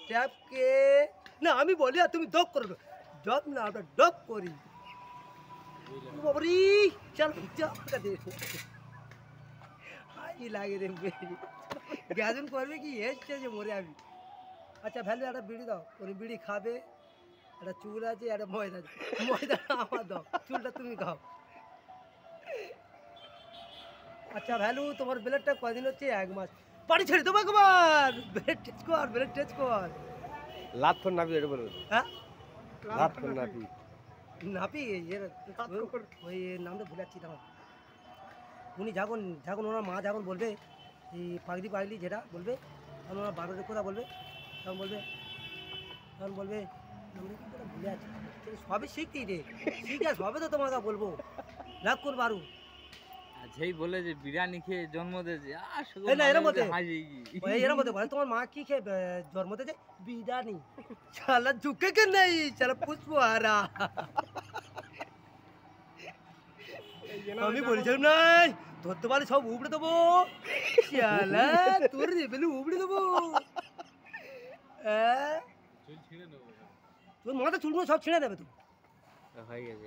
ট্যাপকে না আমি বলি আর তুমি ডপ করো ডপ না আমরা ডপ করি বাবরি চল চাপটা দে হাই লাগে রে গ্যাজুন করবে কি এসছে যে মরে আমি আচ্ছা ভ্যালু একটা বিড়ি দাও উনি বিড়ি খাবে একটা চুল আছে একটা ময়দা আছে ময়দা আমার দাও চুলটা তুমি খাও আচ্ছা ভ্যালু তোমার ব্লেডটা কদিন হচ্ছে 1 মাস বাড়ি ছেড়ে দেবো একবার ব্লেড টেচ কর লাত ফোন নাপি এটা বলবো হ্যাঁ লাত ফোন নাপি নাপি ওই নামটা ভুলে যাচ্ছি তখন উনি যখন ওনার মা যখন বলবে এই পাগলি যেটা বলবে তখন ওনার বারোটের কথা বলবে তখন বলবে নামটা কি করে ভুলে যাচ্ছি সবই শিখতি রে শিখে সবে তো তোমাকে বলবো লাভ কর বারু যেই বলে যে বিরিয়ানি খেয়ে জন্ম দিয়েছে এরম হতে পারে তোমার মা কি খেয়ে জন্ম দিয়েছে বিরিয়ানি শালা ঝুঁকে কে নেই শালা পুষ্পহারা আমি বলেছিলাম নাই ধরতে পারলে সব উপড়ে দেবো শালা তোর রেবেলে উপড়ে দেবো তোর মাথা চুলগুলো সব ছিঁড়ে দেবে তো হয়ে গেছে